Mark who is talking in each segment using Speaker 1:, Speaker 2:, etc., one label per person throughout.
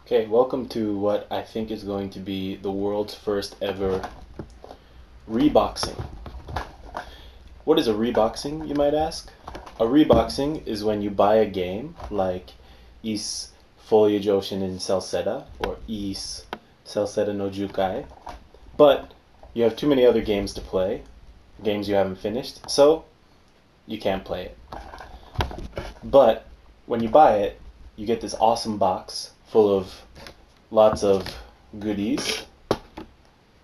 Speaker 1: Okay, welcome to what I think is going to be the world's first ever reboxing. What is a reboxing, you might ask? A reboxing is when you buy a game like Foliage Ocean in Celceta or Celceta no Jukai, but you have too many other games to play, games you haven't finished, so you can't play it. But when you buy it, you get this awesome box full of lots of goodies.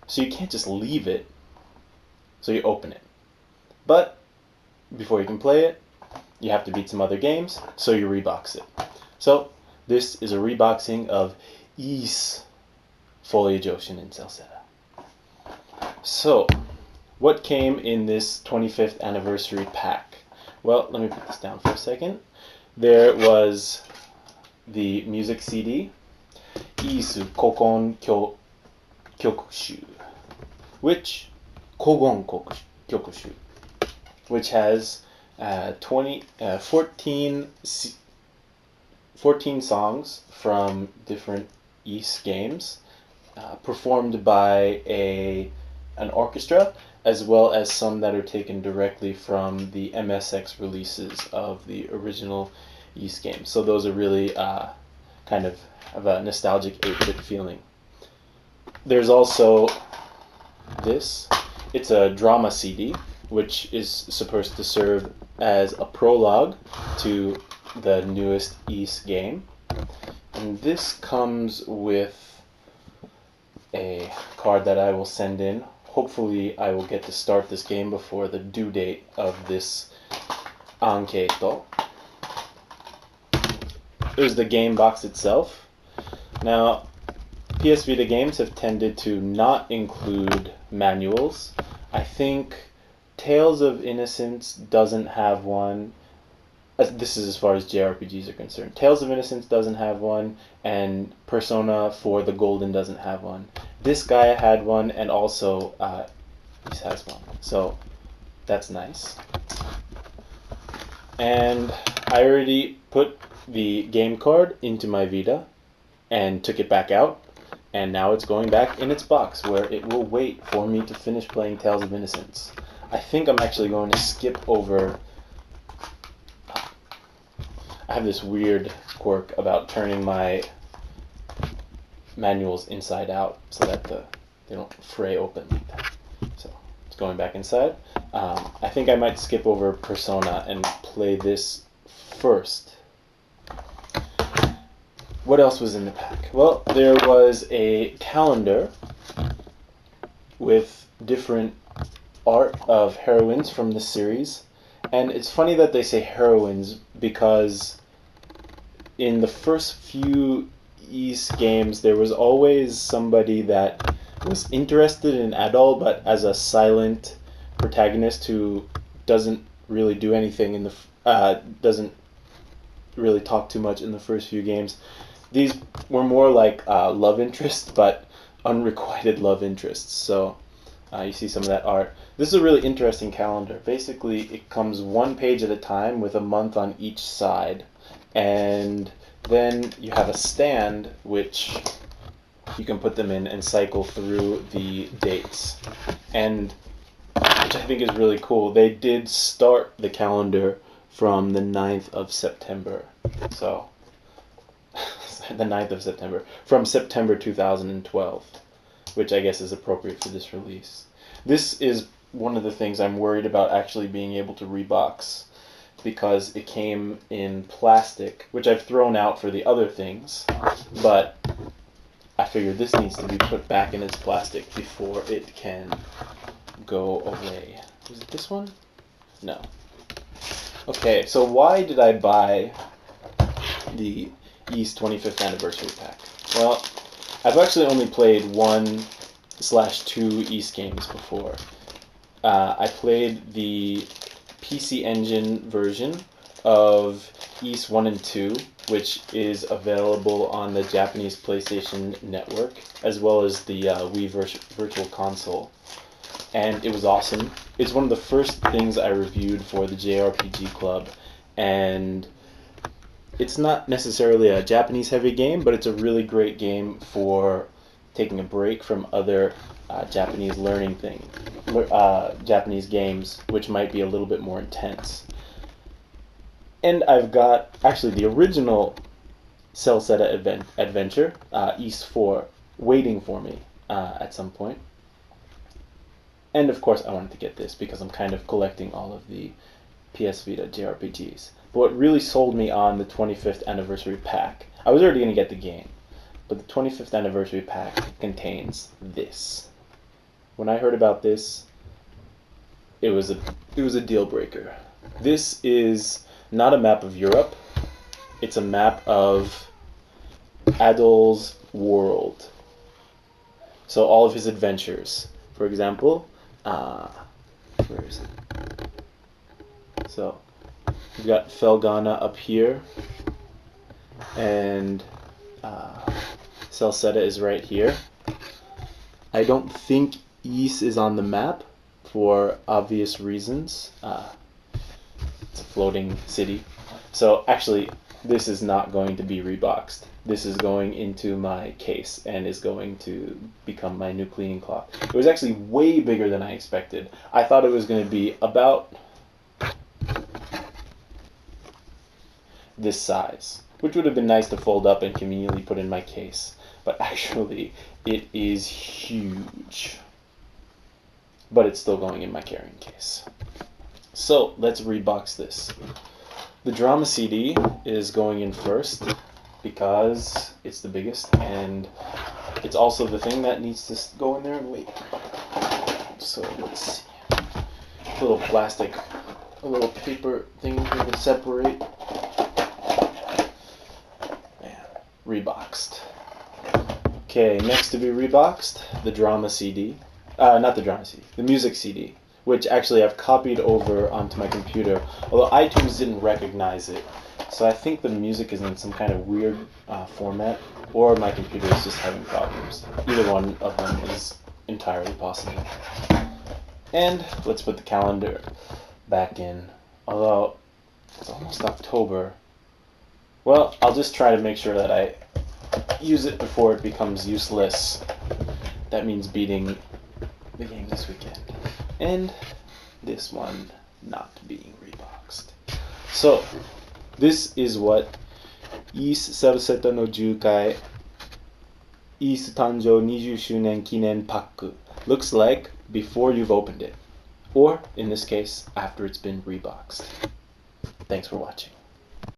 Speaker 1: So you can't just leave it. So you open it. But before you can play it, you have to beat some other games, so you rebox it. So this is a reboxing of Foliage Ocean in Celceta. So what came in this 25th anniversary pack? Well, let me put this down for a second. There was the music CD, Isu Kokon Kyokushu, which which has 14 songs from different Ys games, performed by an orchestra, as well as some that are taken directly from the MSX releases of the original Ys games. So those are really kind of have a nostalgic 8-bit feeling. There's also this. It's a drama CD, which is supposed to serve as a prologue to the newest Ys game. And this comes with a card that I will send in. Hopefully I will get to start this game before the due date of this anketo. There's the game box itself. Now, PS Vita games have tended to not include manuals. I think Tales of Innocence doesn't have one. This is as far as JRPGs are concerned. Tales of Innocence doesn't have one, and Persona 4 the Golden doesn't have one. This guy had one, and also he has one. So that's nice. And I already put the game card into my Vita and took it back out, and now it's going back in its box where it will wait for me to finish playing Tales of Innocence. I think I'm actually going to skip over. I have this weird quirk about turning my manuals inside out so that they don't fray open like that. So it's going back inside. I think I might skip over Persona and play this first. What else was in the pack? Well, there was a calendar with different art of heroines from the series. And it's funny that they say heroines because in the first few Ys games there was always somebody that was interested in Adol but as a silent protagonist who doesn't really do anything in the doesn't really talk too much in the first few games. These were more like love interests, but unrequited love interests. So you see some of that art. This is a really interesting calendar. Basically, it comes one page at a time with a month on each side. And then you have a stand, which you can put them in and cycle through the dates. And which I think is really cool. They did start the calendar from the 9th of September. So the 9th of September, from September 2012, which I guess is appropriate for this release. This is one of the things I'm worried about actually being able to rebox, because it came in plastic, which I've thrown out for the other things, but I figured this needs to be put back in its plastic before it can go away. Was it this one? No. Okay, so why did I buy the Ys 25th anniversary pack? Well, I've actually only played 1/2 Ys games before. I played the PC Engine version of Ys 1 and 2, which is available on the Japanese PlayStation Network, as well as the Wii Virtual Console. And it was awesome. It's one of the first things I reviewed for the JRPG Club, and it's not necessarily a Japanese heavy game, but it's a really great game for taking a break from other Japanese Japanese games, which might be a little bit more intense. And I've got actually the original Celceta adventure, East 4, waiting for me at some point. And of course I wanted to get this because I'm kind of collecting all of the PS Vita JRPGs. But what really sold me on the 25th anniversary pack, I was already going to get the game, but the 25th anniversary pack contains this. When I heard about this, it was a deal breaker. This is not a map of Europe, it's a map of Adol's world. So all of his adventures. For example, where is it? So we've got Felghana up here, and Celceta is right here. I don't think Ys is on the map for obvious reasons. It's a floating city. So actually, this is not going to be reboxed. This is going into my case and is going to become my new cleaning cloth. It was actually way bigger than I expected. I thought it was going to be about this size, which would have been nice to fold up and conveniently put in my case. But actually, it is huge. But it's still going in my carrying case. So let's rebox this. The drama CD is going in first because it's the biggest and it's also the thing that needs to go in there and wait. So let's see. A little plastic, a little paper thing here to separate. And reboxed. Okay, next to be reboxed, the drama CD. Not the drama CD, the music CD, which actually I've copied over onto my computer, although iTunes didn't recognize it. So I think the music is in some kind of weird format, or my computer is just having problems. Either one of them is entirely possible. And let's put the calendar back in. Although it's almost October. Well, I'll just try to make sure that I use it before it becomes useless. That means beating the game this weekend. And this one not being reboxed. So, this is what Celceta no Jukai Ys Tanjou 20周年記念 pack looks like before you've opened it. Or, in this case, after it's been reboxed. Thanks for watching.